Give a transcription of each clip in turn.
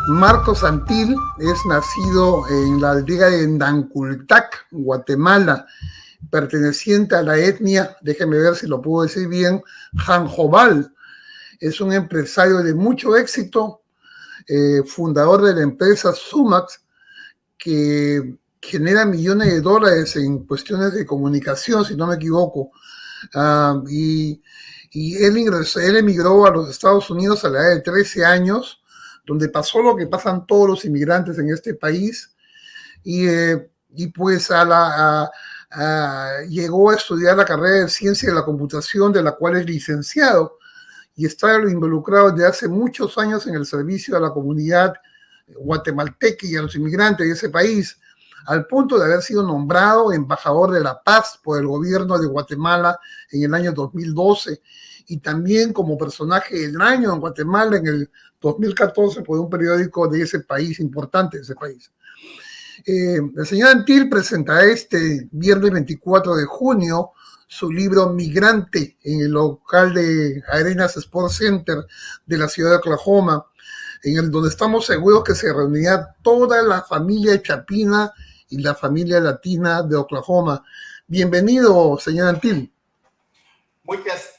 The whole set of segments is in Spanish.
Marcos Antil es nacido en la aldea de Nancultac, Guatemala, perteneciente a la etnia, déjeme ver si lo puedo decir bien, Janjobal. Es un empresario de mucho éxito, fundador de la empresa Sumax, que genera millones de dólares en cuestiones de comunicación, si no me equivoco. Uh, y, él emigró a los Estados Unidos a la edad de 13 años, donde pasó lo que pasan todos los inmigrantes en este país, y pues llegó a estudiar la carrera de Ciencia de la Computación, de la cual es licenciado, y está involucrado desde hace muchos años en el servicio a la comunidad guatemalteca y a los inmigrantes de ese país, al punto de haber sido nombrado embajador de la paz por el gobierno de Guatemala en el año 2012, y también como personaje del año en Guatemala en el 2014 por un periódico de ese país, importante de ese país. El señor Antil presentará este viernes 24 de junio su libro Migrante en el local de Arenas Sports Center de la ciudad de Oklahoma, en el donde estamos seguros que se reunirá toda la familia chapina y la familia latina de Oklahoma. Bienvenido, señor Antil.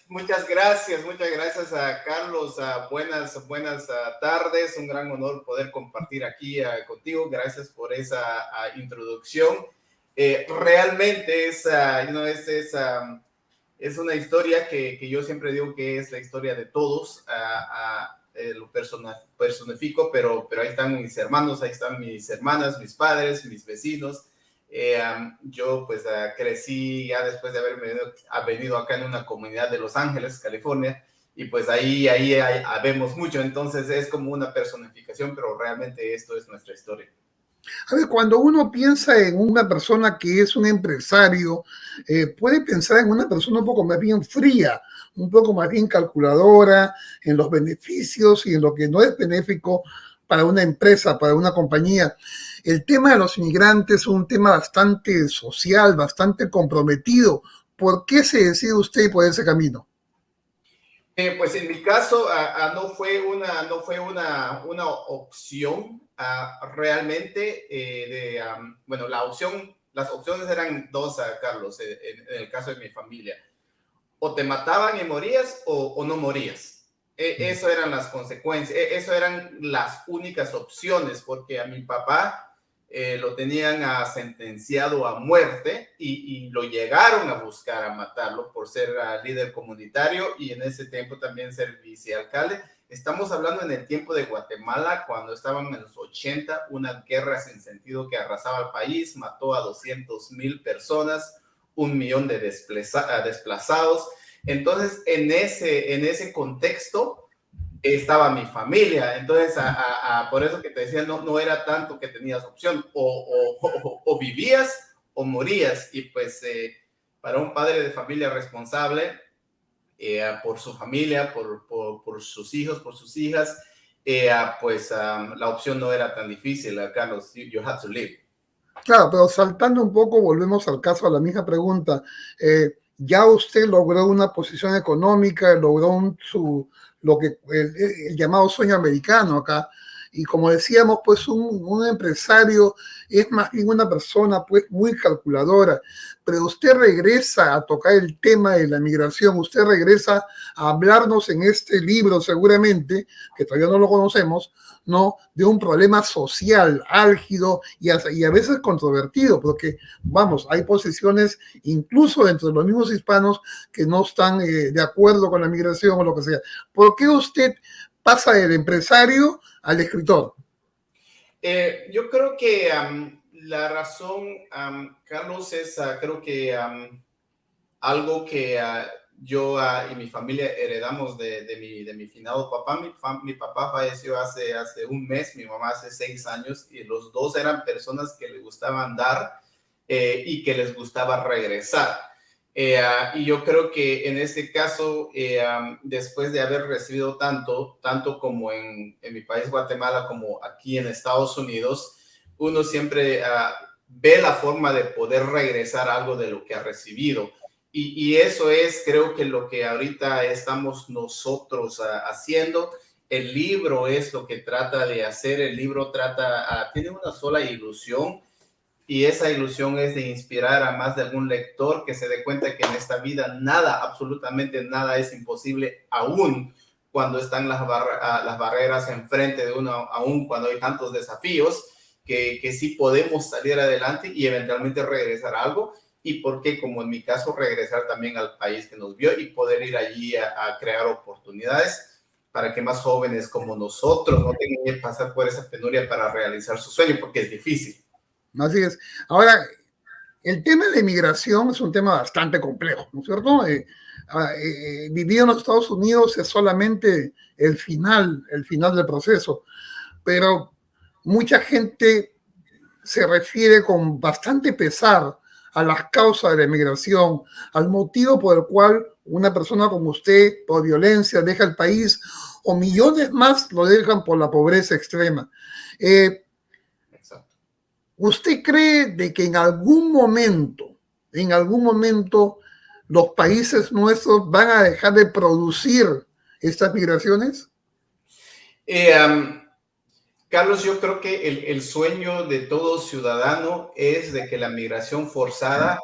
Muchas gracias a Carlos. Buenas tardes. Un gran honor poder compartir aquí contigo. Gracias por esa introducción. Realmente es una historia que yo siempre digo que es la historia de todos. Lo personifico, pero ahí están mis hermanos, ahí están mis hermanas, mis padres, mis vecinos. Yo pues crecí ya después de haber venido acá en una comunidad de Los Ángeles, California, y pues ahí vemos mucho. Entonces es como una personificación, pero realmente esto es nuestra historia. A ver, cuando uno piensa en una persona que es un empresario, puede pensar en una persona un poco más bien fría, un poco más bien calculadora en los beneficios y en lo que no es benéfico para una empresa, para una compañía. El tema de los inmigrantes es un tema bastante social, bastante comprometido. ¿Por qué se decide usted por ese camino? Pues en mi caso no fue una opción realmente. Bueno, las opciones eran dos, Carlos, en el caso de mi familia. O te mataban y morías o no morías. Eso eran las consecuencias, eso eran las únicas opciones, porque a mi papá lo tenían sentenciado a muerte y lo llegaron a buscar a matarlo por ser líder comunitario y en ese tiempo también ser vicealcalde. Estamos hablando en el tiempo de Guatemala, cuando estaban en los 80, una guerra sin sentido que arrasaba al país, mató a 200,000 personas, 1 millón de desplazados. Entonces, en ese contexto estaba mi familia. Entonces, por eso que te decía, no era tanto que tenías opción, o vivías o morías. Y pues para un padre de familia responsable por su familia, por sus hijos, por sus hijas, pues la opción no era tan difícil, Carlos. You had to live. Claro, pero saltando un poco, volvemos al caso, a la misma pregunta. Ya usted logró una posición económica, logró el llamado sueño americano acá, y como decíamos, pues un empresario es más bien una persona pues muy calculadora, pero usted regresa a tocar el tema de la migración, usted regresa a hablarnos en este libro seguramente, que todavía no lo conocemos, ¿no? De un problema social álgido y a veces controvertido, porque, vamos, hay posiciones incluso dentro de los mismos hispanos que no están de acuerdo con la migración o lo que sea. ¿Por qué usted pasa del empresario al escritor? Yo creo que la razón, Carlos, es creo que algo que yo y mi familia heredamos de mi finado papá. Mi papá falleció hace un mes, mi mamá hace 6 años, y los dos eran personas que les gustaba andar y que les gustaba regresar. Y yo creo que en este caso, después de haber recibido tanto como en mi país, Guatemala, como aquí en Estados Unidos, uno siempre ve la forma de poder regresar algo de lo que ha recibido. Y eso es, creo que lo que ahorita estamos nosotros haciendo. el libro es lo que trata de hacer. El libro tiene una sola ilusión, y esa ilusión es de inspirar a más de algún lector que se dé cuenta que en esta vida nada, absolutamente nada es imposible, aún cuando están las barreras enfrente de uno, aún cuando hay tantos desafíos, que sí podemos salir adelante y eventualmente regresar a algo. Y por qué, como en mi caso, regresar también al país que nos vio y poder ir allí a crear oportunidades para que más jóvenes como nosotros no tengan que pasar por esa penuria para realizar su sueño, porque es difícil. Así es. Ahora, el tema de migración es un tema bastante complejo, ¿no es cierto? Vivir en los Estados Unidos es solamente el final del proceso, pero mucha gente se refiere con bastante pesar a las causas de la migración, al motivo por el cual una persona como usted, por violencia, deja el país, o millones más lo dejan por la pobreza extrema. ¿Usted cree de que en algún momento, los países nuestros van a dejar de producir estas migraciones? Carlos, yo creo que el sueño de todo ciudadano es de que la migración forzada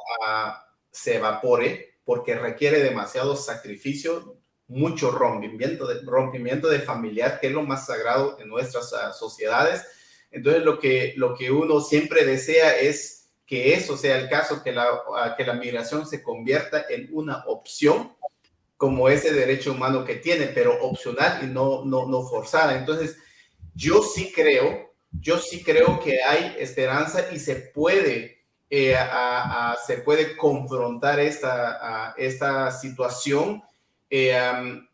se evapore, porque requiere demasiado sacrificio, mucho rompimiento de familiar, que es lo más sagrado en nuestras sociedades. Entonces, lo que uno siempre desea es que eso sea el caso, que la migración se convierta en una opción, como ese derecho humano que tiene, pero opcional y no forzada. Entonces, yo sí creo que hay esperanza y se puede confrontar esta situación.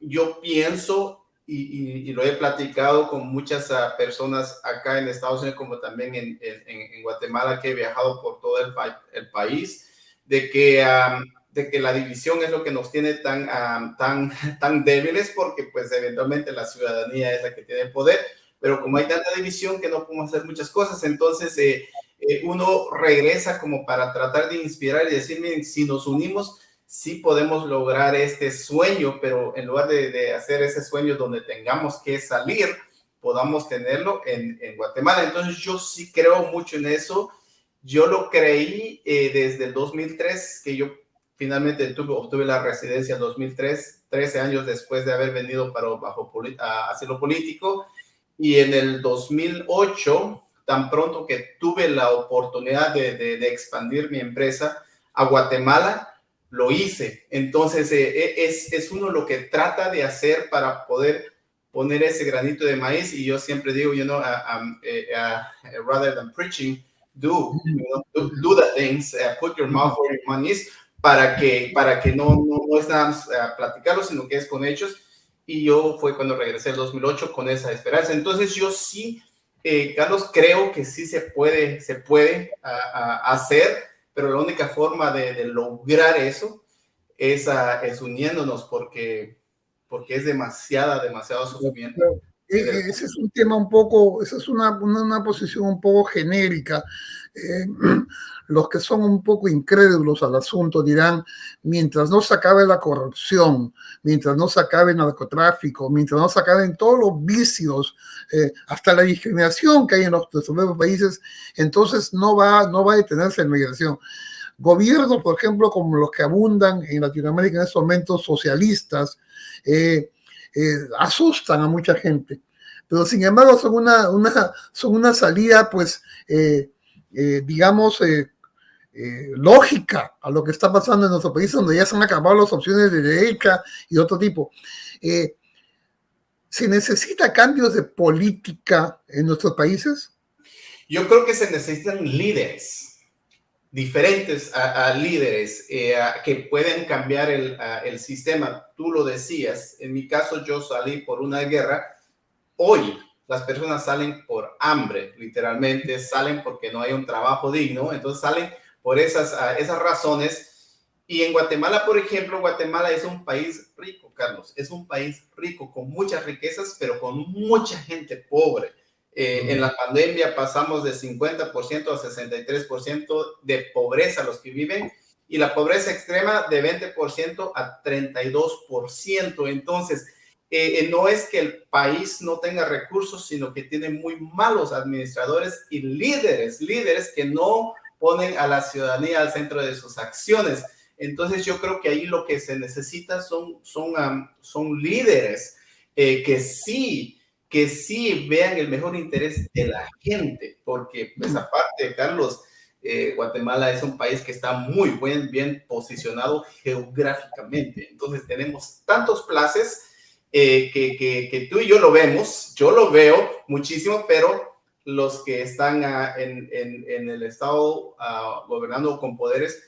Yo pienso, y lo he platicado con muchas personas acá en Estados Unidos, como también en Guatemala, que he viajado por todo el país, de que la división es lo que nos tiene tan débiles, porque pues eventualmente la ciudadanía es la que tiene el poder, pero como hay tanta división que no podemos hacer muchas cosas, entonces uno regresa como para tratar de inspirar y decir, miren, si nos unimos, sí podemos lograr este sueño, pero en lugar de hacer ese sueño donde tengamos que salir, podamos tenerlo en Guatemala. Entonces yo sí creo mucho en eso. Yo lo creí desde el 2003, que yo finalmente obtuve la residencia en 2003, 13 años después de haber venido bajo asilo político. Y en el 2008, tan pronto que tuve la oportunidad de expandir mi empresa a Guatemala, lo hice. Entonces, es uno lo que trata de hacer para poder poner ese granito de maíz. Y yo siempre digo, rather than preaching, do the things, put your mouth where your money is, para que no es nada más platicarlo, sino que es con hechos. Y yo fue cuando regresé en 2008 con esa esperanza. Entonces yo sí, Carlos, creo que sí se puede hacer, pero la única forma de lograr eso es uniéndonos, porque es demasiado sufrimiento. Ese es un tema un poco, esa es una posición un poco genérica. Los que son un poco incrédulos al asunto dirán, mientras no se acabe la corrupción, mientras no se acabe el narcotráfico, mientras no se acaben todos los vicios, hasta la discriminación que hay en nuestros nuevos países, entonces no va a detenerse la migración. Gobiernos, por ejemplo, como los que abundan en Latinoamérica en estos momentos, socialistas, asustan a mucha gente, pero sin embargo son una salida, pues, digamos, lógica a lo que está pasando en nuestro país, donde ya se han acabado las opciones de derecha y de otro tipo. ¿Se necesita cambios de política en nuestros países? Yo creo que se necesitan líderes, diferentes líderes que pueden cambiar el sistema. Tú lo decías, en mi caso yo salí por una guerra. Hoy las personas salen por hambre, literalmente salen porque no hay un trabajo digno, entonces salen por esas razones. Y en Guatemala, por ejemplo, Guatemala es un país rico, Carlos, es un país rico con muchas riquezas, pero con mucha gente pobre. En la pandemia pasamos de 50% a 63% de pobreza los que viven, y la pobreza extrema de 20% a 32%. Entonces, no es que el país no tenga recursos, sino que tiene muy malos administradores y líderes que no ponen a la ciudadanía al centro de sus acciones. Entonces yo creo que ahí lo que se necesita son líderes que sí vean el mejor interés de la gente, porque pues aparte, Carlos, Guatemala es un país que está muy bien posicionado geográficamente. Entonces tenemos tantos places que tú y yo lo vemos, yo lo veo muchísimo, pero los que están en el estado gobernando con poderes,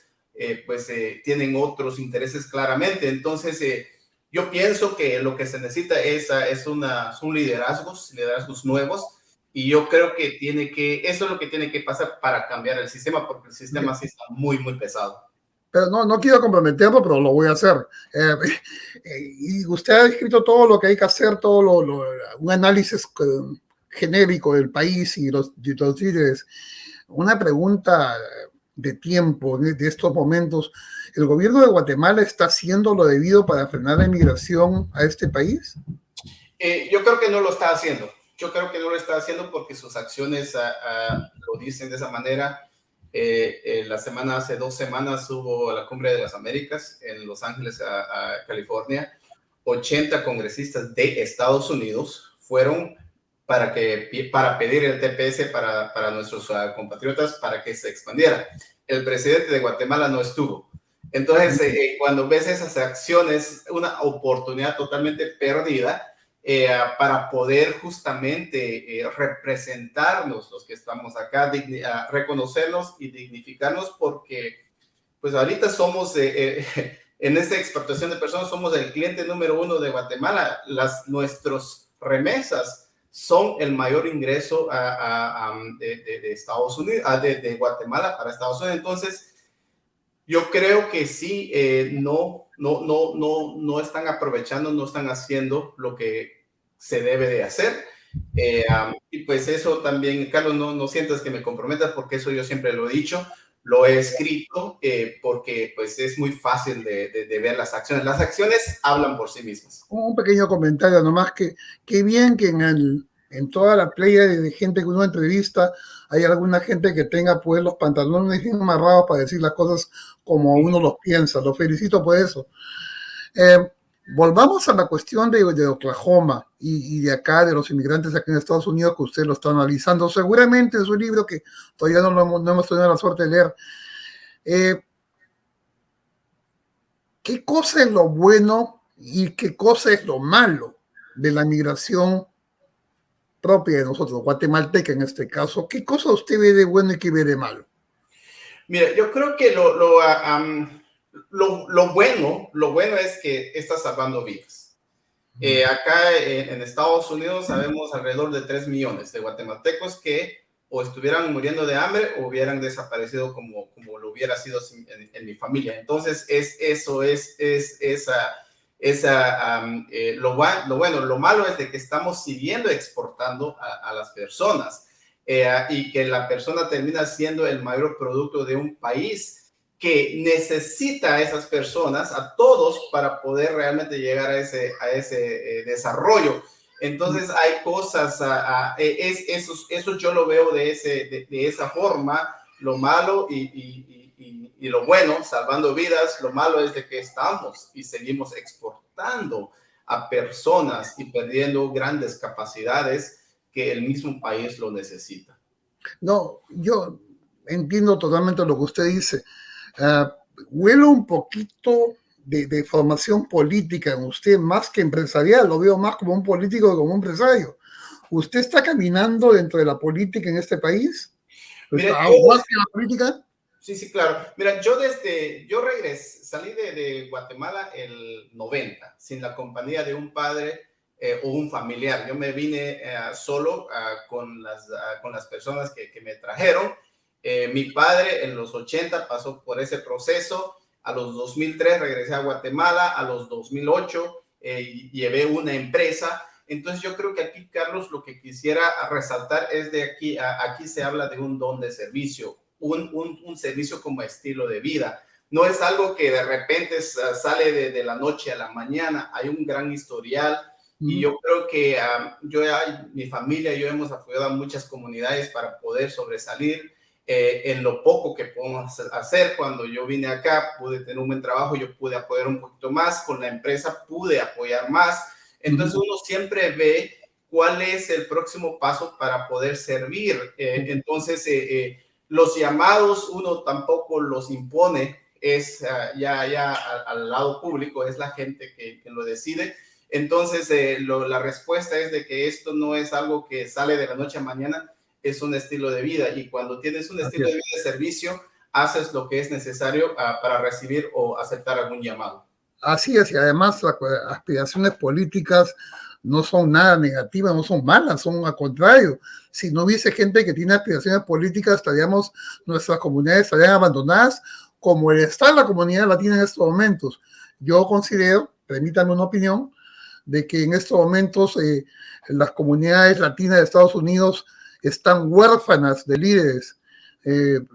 tienen otros intereses claramente. Entonces, yo pienso que lo que se necesita son liderazgos nuevos, y yo creo que eso es lo que tiene que pasar para cambiar el sistema, porque el sistema sí está muy pesado. Pero no quiero comprometerlo, pero lo voy a hacer. Y usted ha descrito todo lo que hay que hacer, un análisis genérico del país y los líderes. Una pregunta de tiempo, de estos momentos. ¿El gobierno de Guatemala está haciendo lo debido para frenar la inmigración a este país? Yo creo que no lo está haciendo. Yo creo que no lo está haciendo porque sus acciones lo dicen de esa manera. Hace 2 semanas hubo la Cumbre de las Américas en Los Ángeles, California. 80 congresistas de Estados Unidos fueron para pedir el TPS para nuestros compatriotas para que se expandiera. El presidente de Guatemala no estuvo. Entonces, cuando ves esas acciones, una oportunidad totalmente perdida para poder justamente representarnos los que estamos acá, reconocernos y dignificarnos, porque pues ahorita somos, en esta exportación de personas, somos el cliente número 1 de Guatemala. Nuestros remesas son el mayor ingreso de Estados Unidos, de Guatemala para Estados Unidos. Entonces, yo creo que sí, no están aprovechando, no están haciendo lo que se debe de hacer. Y pues eso también, Carlos, no sientas que me comprometas, porque eso yo siempre lo he dicho, lo he escrito, porque pues es muy fácil de ver las acciones. Las acciones hablan por sí mismas. Un pequeño comentario nomás, que bien que en toda la playa de gente que uno entrevista hay alguna gente que tenga pues los pantalones bien amarrados para decir las cosas como uno los piensa. Los felicito por eso. Volvamos a la cuestión de Oklahoma y de acá, de los inmigrantes aquí en Estados Unidos, que usted lo está analizando seguramente en su libro, que todavía no hemos tenido la suerte de leer. ¿Qué cosa es lo bueno y qué cosa es lo malo de la migración propia de nosotros, guatemalteca en este caso? ¿Qué cosa usted ve de bueno y qué ve de malo? Mira, yo creo que lo bueno es que está salvando vidas. Acá en Estados Unidos sabemos alrededor de 3 millones de guatemaltecos que o estuvieran muriendo de hambre o hubieran desaparecido como lo hubiera sido en mi familia. Entonces, lo bueno. Lo malo es de que estamos siguiendo exportando a las personas, y que la persona termina siendo el mayor producto de un país que necesita a esas personas, a todos, para poder realmente llegar a ese desarrollo. Entonces hay cosas, eso yo lo veo de esa forma, lo malo y lo bueno, salvando vidas. Lo malo es de que estamos y seguimos exportando a personas y perdiendo grandes capacidades que el mismo país lo necesita. No, yo entiendo totalmente lo que usted dice. Huele un poquito de formación política en usted, más que empresarial. Lo veo más como un político que como un empresario. ¿Usted está caminando dentro de la política en este país? Mira, ¿Más que la política? Sí, claro. Mira, yo salí de Guatemala el 90, sin la compañía de un padre o un familiar. Yo me vine solo con las personas que me trajeron. Mi padre en los 80 pasó por ese proceso. A los 2003 regresé a Guatemala. A los 2008 llevé una empresa. Entonces yo creo que aquí, Carlos, lo que quisiera resaltar es de aquí se habla de un don de servicio, un servicio como estilo de vida. No es algo que de repente sale de la noche a la mañana. Hay un gran historial Y yo creo que mi familia y yo hemos apoyado a muchas comunidades para poder sobresalir en lo poco que podemos hacer. Cuando yo vine acá, pude tener un buen trabajo, yo pude apoyar un poquito más, con la empresa pude apoyar más. Entonces uno siempre ve cuál es el próximo paso para poder servir. Entonces, los llamados uno tampoco los impone, es ya al lado público, es la gente que lo decide. Entonces, la respuesta es de que esto no es algo que sale de la noche a mañana, es un estilo de vida. Y cuando tienes un estilo de vida de servicio, haces lo que es necesario para recibir o aceptar algún llamado. Así es, y además las aspiraciones políticas no son nada negativas, no son malas, son al contrario. Si no hubiese gente que tiene aspiraciones políticas, nuestras comunidades estarían abandonadas, como está la comunidad latina en estos momentos. Yo considero, permítanme una opinión, de que en estos momentos las comunidades latinas de Estados Unidos están huérfanas de líderes.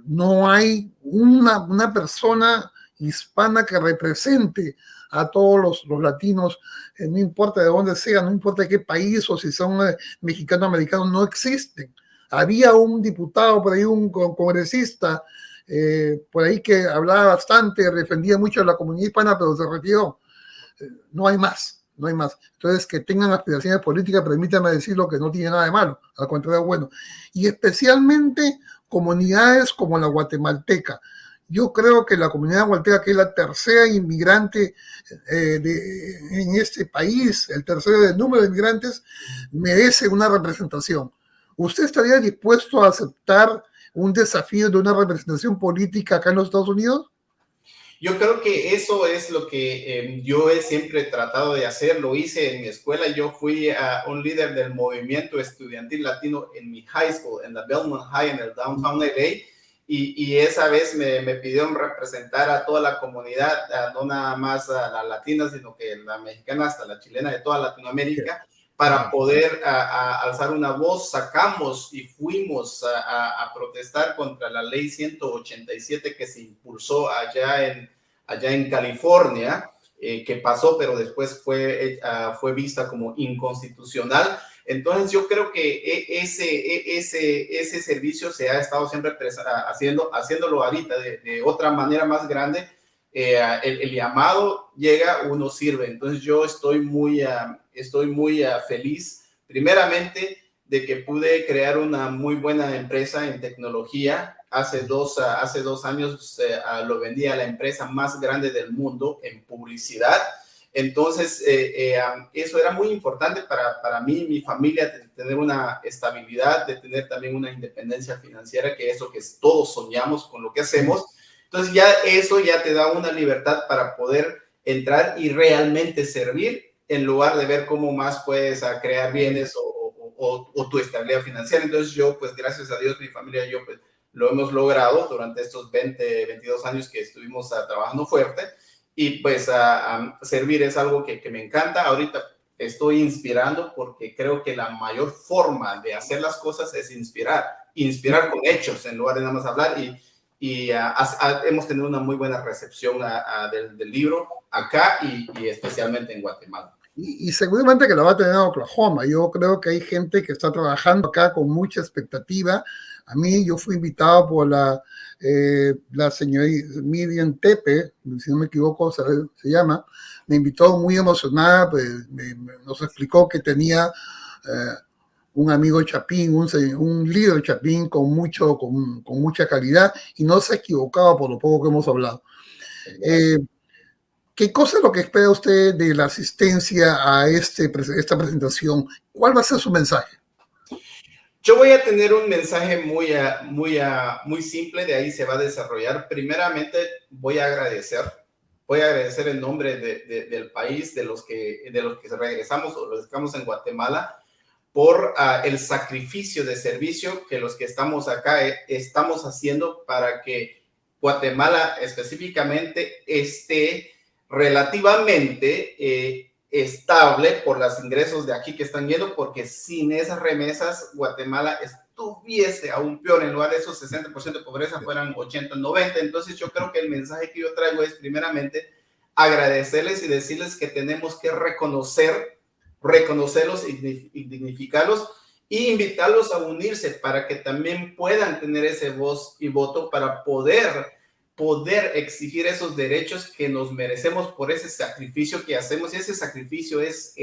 No hay una persona hispana que represente a todos los latinos, no importa de dónde sea, no importa de qué país o si son mexicanos, americanos, no existen. Había un diputado por ahí, un congresista por ahí que hablaba bastante, defendía mucho a la comunidad hispana, pero se retiró. No hay más. No hay más. Entonces, que tengan aspiraciones políticas, permítame decirlo, que no tiene nada de malo, al contrario, bueno. Y especialmente comunidades como la guatemalteca. Yo creo que la comunidad guatemalteca, que es la tercera inmigrante en este país, el tercero del número de inmigrantes, merece una representación. ¿Usted estaría dispuesto a aceptar un desafío de una representación política acá en los Estados Unidos? Yo creo que eso es lo que yo he siempre tratado de hacer. Lo hice en mi escuela. Yo fui un líder del movimiento estudiantil latino en mi high school, en la Belmont High, en el downtown LA. Y esa vez me pidieron representar a toda la comunidad, no nada más a la latina, sino que la mexicana hasta la chilena, de toda Latinoamérica, para poder alzar una voz. Sacamos y fuimos a protestar contra la ley 187 que se impulsó allá en California, que pasó, pero después fue vista como inconstitucional. Entonces yo creo que ese servicio se ha estado siempre haciéndolo ahorita de otra manera más grande. El llamado llega, uno sirve. Entonces yo estoy muy feliz, primeramente, de que pude crear una muy buena empresa en tecnología. Hace dos años lo vendí a la empresa más grande del mundo en publicidad. Entonces, eso era muy importante para mí y mi familia, de tener una estabilidad, de tener también una independencia financiera, que es lo que todos soñamos con lo que hacemos. Entonces, ya eso ya te da una libertad para poder entrar y realmente servir, en lugar de ver cómo más puedes crear bienes o tu estabilidad financiera. Entonces, yo, pues, gracias a Dios, mi familia y yo, pues, lo hemos logrado durante estos 22 años que estuvimos trabajando fuerte. Y pues servir es algo que me encanta. Ahorita estoy inspirando porque creo que la mayor forma de hacer las cosas es inspirar con hechos en lugar de nada más hablar. Y hemos tenido una muy buena recepción del libro acá y especialmente en Guatemala. Y seguramente que lo va a tener en Oklahoma. Yo creo que hay gente que está trabajando acá con mucha expectativa. A mí, yo fui invitado por la señorita Miriam Tepe, si no me equivoco se llama, me invitó muy emocionada, pues, nos explicó que tenía un amigo Chapín, un líder Chapín con mucha calidad, y no se ha equivocado por lo poco que hemos hablado. ¿Qué cosa es lo que espera usted de la asistencia a esta presentación? ¿Cuál va a ser su mensaje? Yo voy a tener un mensaje muy simple, de ahí se va a desarrollar. Primeramente, voy a agradecer en nombre del país, de los que regresamos o los que estamos en Guatemala, por el sacrificio de servicio que los que estamos acá estamos haciendo para que Guatemala específicamente esté relativamente estable por los ingresos de aquí que están yendo, porque sin esas remesas Guatemala estuviese aún peor. En lugar de esos 60% de pobreza fueran 80, 90. Entonces yo creo que el mensaje que yo traigo es primeramente agradecerles y decirles que tenemos que reconocer reconocerlos y dignificarlos y invitarlos a unirse para que también puedan tener ese voz y voto para poder exigir esos derechos que nos merecemos por ese sacrificio que hacemos. Y ese sacrificio es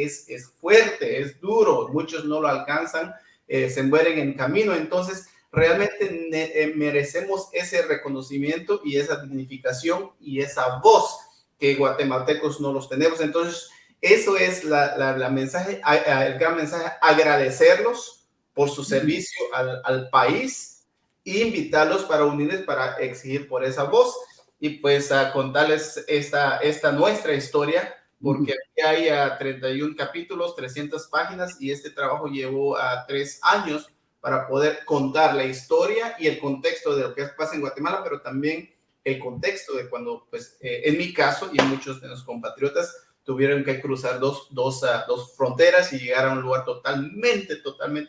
fuerte, es duro, muchos no lo alcanzan, se mueren en camino. Entonces, realmente merecemos ese reconocimiento y esa dignificación y esa voz que guatemaltecos no los tenemos. Entonces, eso es el mensaje, el gran mensaje, agradecerlos por su servicio al país e invitarlos para unirles, para exigir por esa voz y pues a contarles esta nuestra historia, porque aquí hay 31 capítulos, 300 páginas y este trabajo llevó 3 años para poder contar la historia y el contexto de lo que pasa en Guatemala, pero también el contexto de cuando, pues, en mi caso y muchos de los compatriotas tuvieron que cruzar dos fronteras y llegar a un lugar totalmente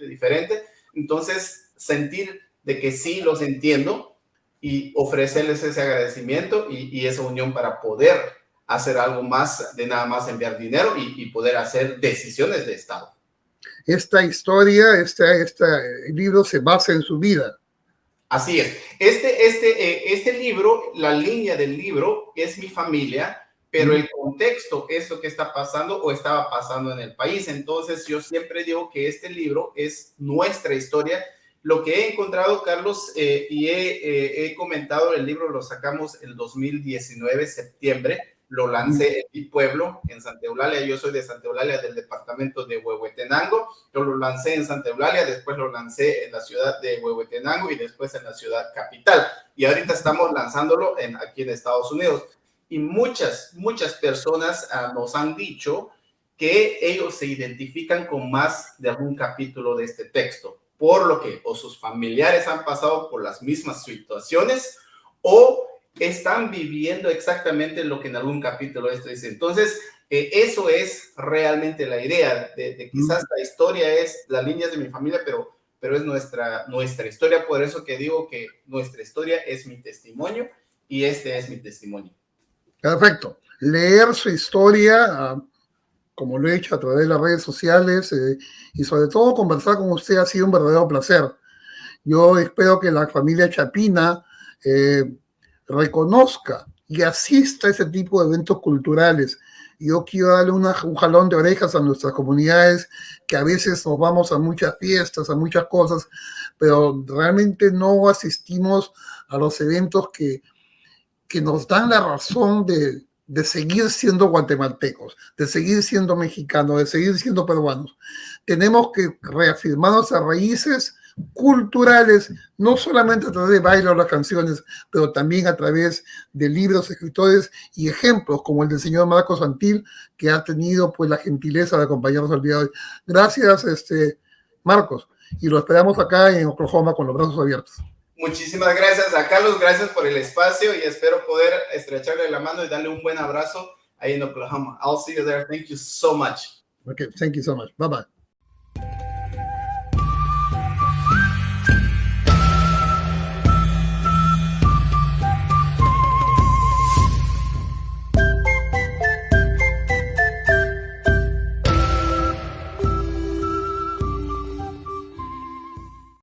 diferente. Entonces, sentir de que sí los entiendo y ofrecerles ese agradecimiento y esa unión para poder hacer algo más de nada más enviar dinero y poder hacer decisiones de Estado. Esta historia, este libro se basa en su vida. Así es. Este libro, la línea del libro es mi familia, pero el contexto es lo que está pasando o estaba pasando en el país. Entonces, yo siempre digo que este libro es nuestra historia. Lo que he encontrado, Carlos, y he comentado, el libro lo sacamos el 2019, septiembre. Lo lancé en mi pueblo, en Santa Eulalia. Yo soy de Santa Eulalia, del departamento de Huehuetenango. Yo lo lancé en Santa Eulalia, después lo lancé en la ciudad de Huehuetenango y después en la ciudad capital. Y ahorita estamos lanzándolo aquí en Estados Unidos. Y muchas personas nos han dicho que ellos se identifican con más de algún capítulo de este texto, por lo que o sus familiares han pasado por las mismas situaciones o están viviendo exactamente lo que en algún capítulo esto dice. Entonces, eso es realmente la idea de quizás la historia es las líneas de mi familia, pero es nuestra historia. Por eso que digo que nuestra historia es mi testimonio y este es mi testimonio. Perfecto. Leer su historia, como lo he hecho a través de las redes sociales, y sobre todo conversar con usted ha sido un verdadero placer. Yo espero que la familia Chapina reconozca y asista a ese tipo de eventos culturales. Yo quiero darle un jalón de orejas a nuestras comunidades, que a veces nos vamos a muchas fiestas, a muchas cosas, pero realmente no asistimos a los eventos que nos dan la razón de seguir siendo guatemaltecos, de seguir siendo mexicanos, de seguir siendo peruanos. Tenemos que reafirmar nuestras raíces culturales, no solamente a través de bailes o las canciones, pero también a través de libros, escritores y ejemplos como el del señor Marcos Antil, que ha tenido pues la gentileza de acompañarnos al día de hoy. Gracias, Marcos, y lo esperamos acá en Oklahoma con los brazos abiertos. Muchísimas gracias a Carlos, gracias por el espacio y espero poder estrecharle la mano y darle un buen abrazo ahí en Oklahoma. I'll see you there. Thank you so much. Okay, thank you so much. Bye-bye.